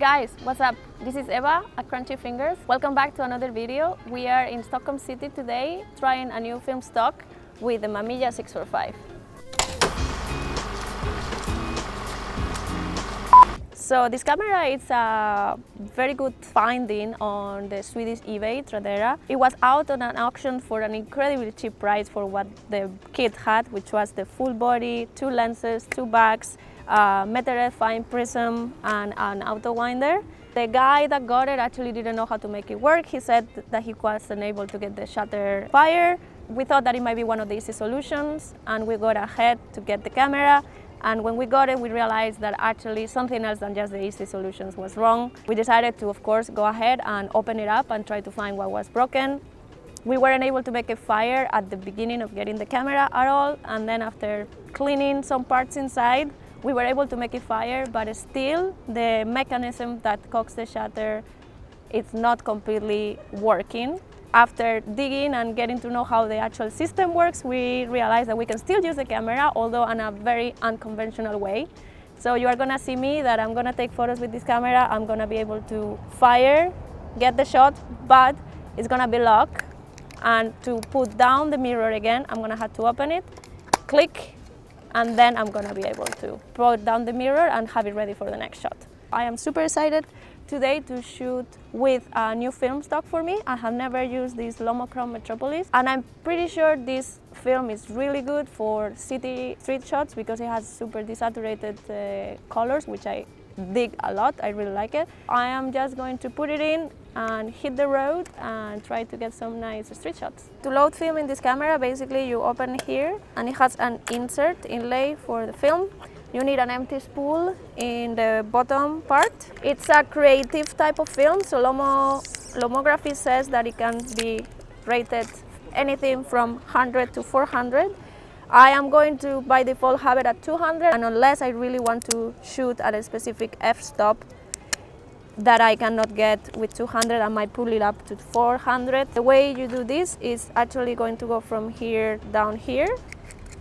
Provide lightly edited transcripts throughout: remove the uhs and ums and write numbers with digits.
guys, what's up? This is Eva at Crunchy Fingers. Welcome back to another video. We are in Stockholm City today trying a new film stock with the Mamiya 645. So this camera is a very good finding on the Swedish eBay Tradera. It was out on an auction for an incredibly cheap price for what the kit had, which was the full body, 2 lenses, 2 backs, metal fine prism and an auto winder. The guy that got it actually didn't know how to make it work. He said that he wasn't able to get the shutter fire. We thought that it might be one of the easy solutions, and we got ahead to get the camera. And when we got it, we realized that actually something else than just the easy solutions was wrong. We decided to, of course, go ahead and open it up and try to find what was broken. We weren't able to make a fire at the beginning of getting the camera at all, and then after cleaning some parts inside, we were able to make it fire, but still the mechanism that cocks the shutter is not completely working. After digging and getting to know how the actual system works, we realized that we can still use the camera, although in a very unconventional way. So you are gonna see me that I'm gonna take photos with this camera. I'm gonna be able to fire, get the shot, but it's gonna be locked. And to put down the mirror again, I'm gonna have to open it, click, and then I'm gonna be able to put down the mirror and have it ready for the next shot. I am super excited today to shoot with a new film stock for me. I have never used this LomoChrome Metropolis, and I'm pretty sure this film is really good for city street shots because it has super desaturated colors, which I dig a lot. I really like it. I am just going to put it in and hit the road and try to get some nice street shots. To load film in this camera, basically you open here and it has an insert inlay for the film. You need an empty spool in the bottom part. It's a creative type of film, so Lomography says that it can be rated anything from 100 to 400. I am going to, by default, have it at 200, and unless I really want to shoot at a specific f-stop that I cannot get with 200, I might pull it up to 400. The way you do this is actually going to go from here down here.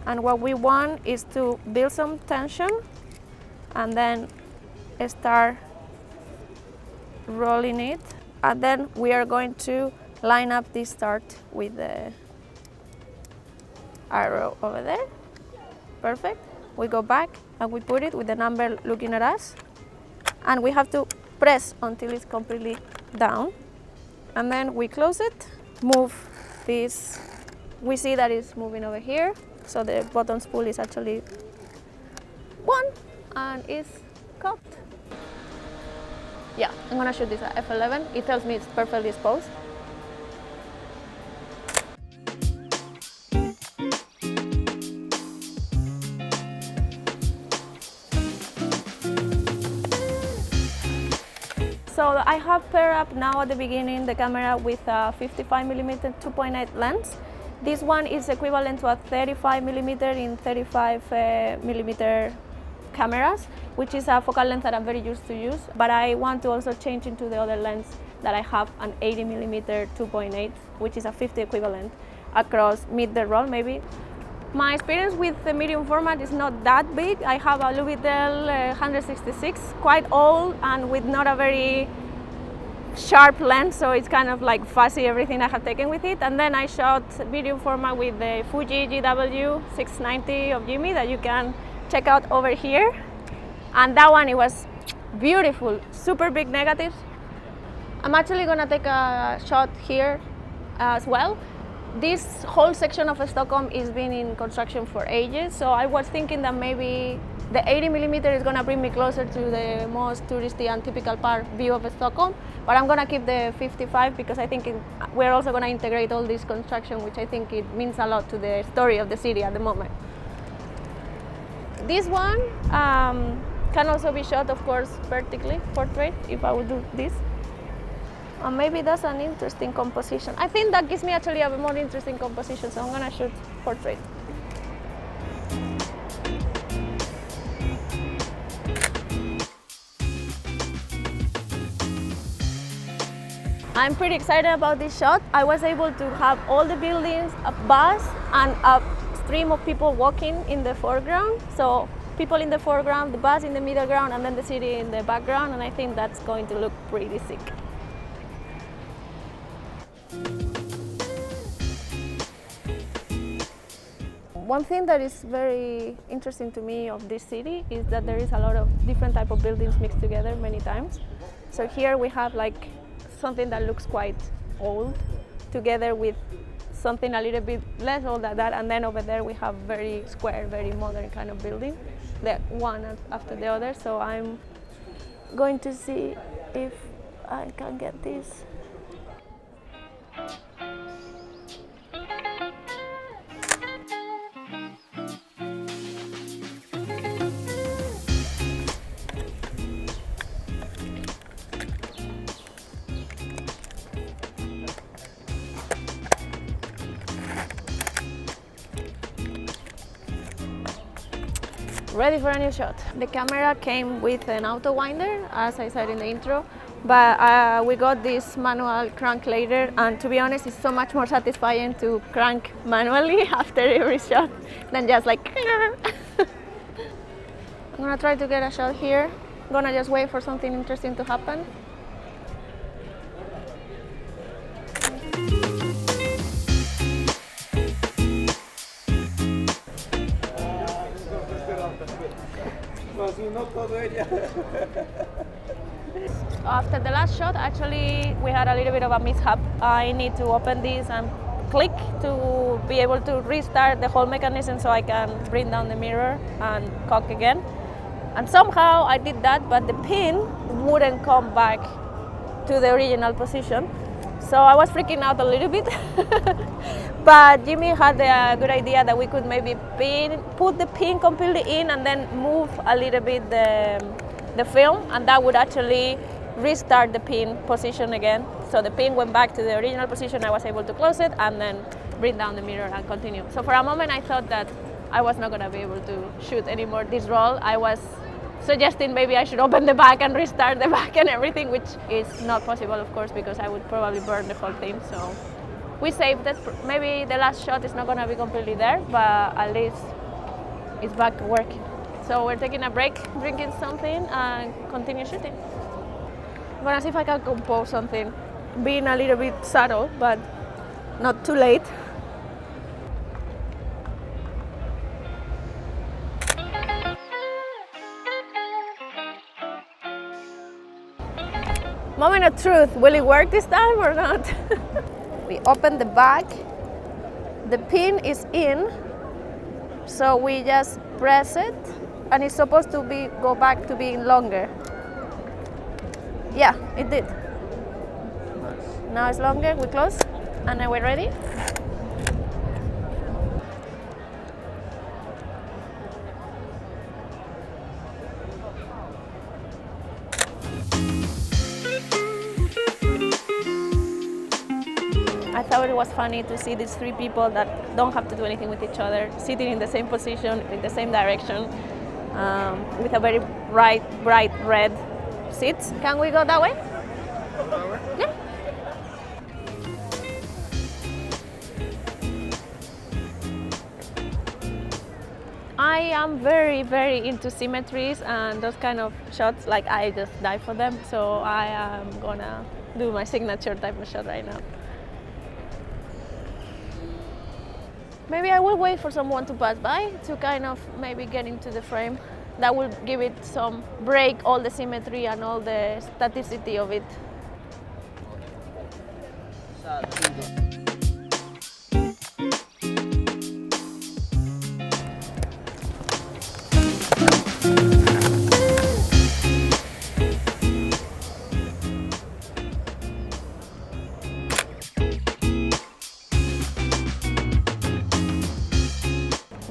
And what we want is to build some tension and then start rolling it. And then we are going to line up this start with the arrow over there. Perfect. We go back and we put it with the number looking at us. And we have to press until it's completely down. And then we close it, move this. We see that it's moving over here. So the bottom spool is actually one and it's cocked. Yeah, I'm gonna shoot this at f11. It tells me it's perfectly exposed. So I have paired up now at the beginning the camera with a 55mm 2.8 lens. This one is equivalent to a 35mm in 35mm cameras, which is a focal length that I'm very used to use. But I want to also change into the other lens that I have, an 80mm 2.8, which is a 50 equivalent across mid the roll maybe. My experience with the medium format is not that big. I have a Louis-Vuitton 166, quite old and with not a very sharp lens, so it's kind of like fuzzy everything I have taken with it. And then I shot medium format with the Fuji GW 690 of Jimmy that you can check out over here. And that one, it was beautiful, super big negatives. I'm actually gonna take a shot here as well. This whole section of Stockholm is been in construction for ages, so I was thinking that maybe the 80mm is gonna bring me closer to the most touristy and typical view of Stockholm, but I'm gonna keep the 55 because I think we're also gonna integrate all this construction, which I think it means a lot to the story of the city at the moment. This one can also be shot, of course, vertically, portrait, if I would do this. And maybe that's an interesting composition. I think that gives me actually a more interesting composition, so I'm gonna shoot portrait. I'm pretty excited about this shot. I was able to have all the buildings, a bus, and a stream of people walking in the foreground. So people in the foreground, the bus in the middle ground, and then the city in the background, and I think that's going to look pretty sick. One thing that is very interesting to me of this city is that there is a lot of different type of buildings mixed together many times. So here we have like something that looks quite old together with something a little bit less old than that, and then over there we have very square, very modern kind of building, one after the other. So I'm going to see if I can get this. Ready for a new shot. The camera came with an auto winder, as I said in the intro, but we got this manual crank later, and to be honest, it's so much more satisfying to crank manually after every shot than just like I'm gonna try to get a shot here. I'm gonna just wait for something interesting to happen. After the last shot, actually, we had a little bit of a mishap. I need to open this and click to be able to restart the whole mechanism so I can bring down the mirror and cock again. And somehow I did that, but the pin wouldn't come back to the original position. So I was freaking out a little bit. But Jimmy had a good idea that we could maybe put the pin completely in and then move a little bit the film, and that would actually restart the pin position again. So the pin went back to the original position, I was able to close it and then bring down the mirror and continue. So for a moment I thought that I was not going to be able to shoot anymore this roll. I was suggesting maybe I should open the back and restart the back and everything, which is not possible, of course, because I would probably burn the whole thing. So we saved it. Maybe the last shot is not going to be completely there, but at least it's back to working. So we're taking a break, drinking something, and continue shooting. I'm going to see if I can compose something, being a little bit subtle, but not too late. Moment of truth, will it work this time or not? We open the back, the pin is in, so we just press it, and it's supposed to go back to being longer. Yeah, it did. Nice. Now it's longer, we close, and then we're ready. I thought it was funny to see these three people that don't have to do anything with each other, sitting in the same position, in the same direction, with a very bright red seats. Can we go that way? Yeah. I am very into symmetries and those kind of shots. Like, I just die for them, so I am gonna do my signature type of shot right now. Maybe I will wait for someone to pass by to kind of maybe get into the frame. That will give it some break, all the symmetry and all the staticity of it.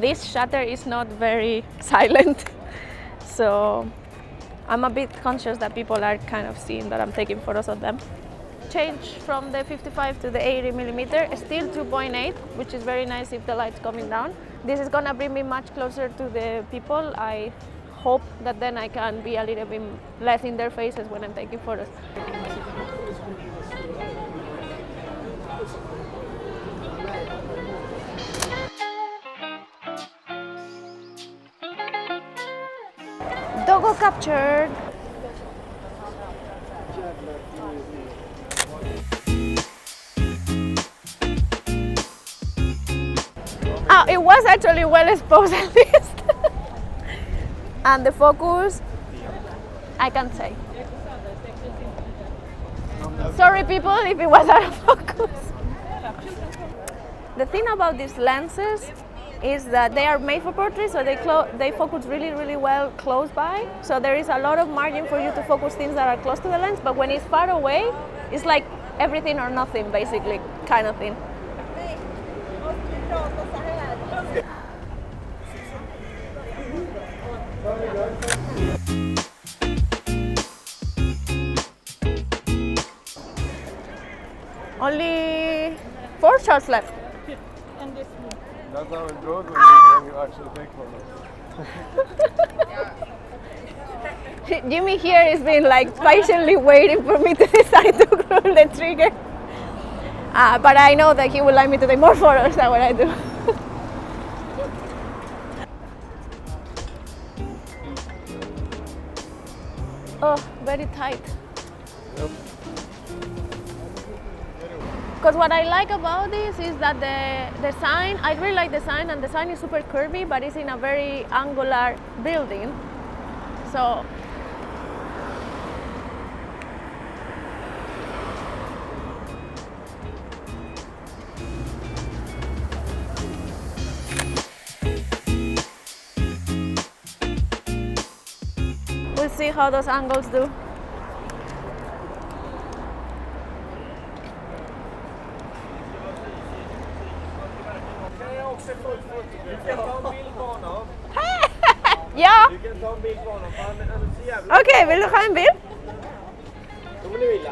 This shutter is not very silent, so I'm a bit conscious that people are kind of seeing that I'm taking photos of them. Change from the 55 to the 80mm, still 2.8, which is very nice if the light's coming down. This is gonna bring me much closer to the people. I hope that then I can be a little bit less in their faces when I'm taking photos. Doggo captured. Oh, it was actually well exposed at least. And the focus, I can't say. Sorry people if it was out of focus. The thing about these lenses is that they are made for portraits, so they focus really well close by. So there is a lot of margin for you to focus things that are close to the lens, but when it's far away, it's like everything or nothing basically kind of thing. Only 4 shots left. That's how it goes when you actually take photos. Jimmy here has been like patiently waiting for me to decide to pull the trigger. But I know that he would like me to take more photos than what I do. Oh, very tight. Yep. Because what I like about this is that the design, I really like the design, and the design is super curvy, but it's in a very angular building. So we'll see how those angles do. Ja! Okej, vill du ha en bild? Om ni vill.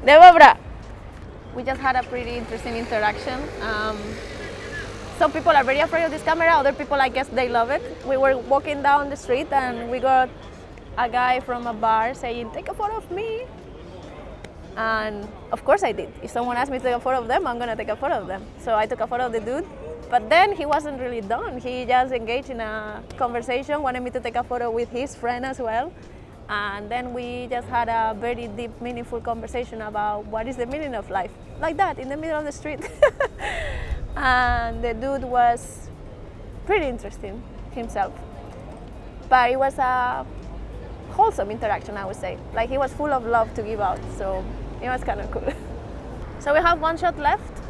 Det var bra. We just had a pretty interesting interaction. Some people are very afraid of this camera, other people I guess they love it. We were walking down the street and we got a guy from a bar saying, "Take a photo of me." And of course I did. If someone asked me to take a photo of them, I'm gonna take a photo of them. So I took a photo of the dude, but then he wasn't really done. He just engaged in a conversation, wanted me to take a photo with his friend as well. And then we just had a very deep, meaningful conversation about what is the meaning of life. Like that, in the middle of the street. And the dude was pretty interesting himself. But it was a wholesome interaction, I would say. Like, he was full of love to give out, so it was kind of cool. So we have 1 shot left.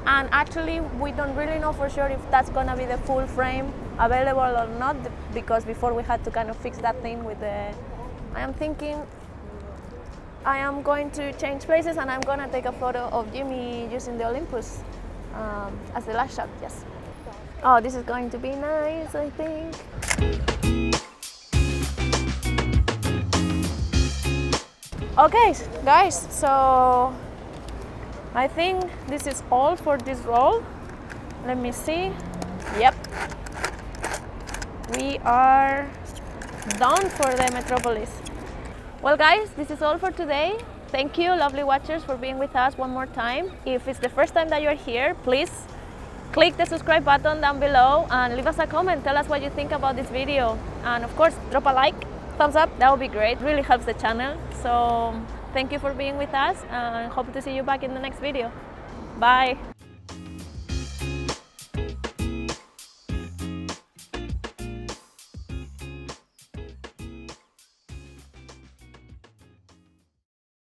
And actually, we don't really know for sure if that's gonna be the full frame available or not, because before we had to kind of fix that thing with the... I am thinking I am going to change places and I'm going to take a photo of Jimmy using the Olympus as the last shot, yes. Oh, this is going to be nice, I think. Okay, guys, so I think this is all for this roll. Let me see. Yep. We are done for the Metropolis. Well guys, this is all for today. Thank you, lovely watchers, for being with us one more time. If it's the first time that you're here, please click the subscribe button down below and leave us a comment. Tell us what you think about this video. And of course, drop a like, thumbs up, that would be great. It really helps the channel. So thank you for being with us and hope to see you back in the next video. Bye.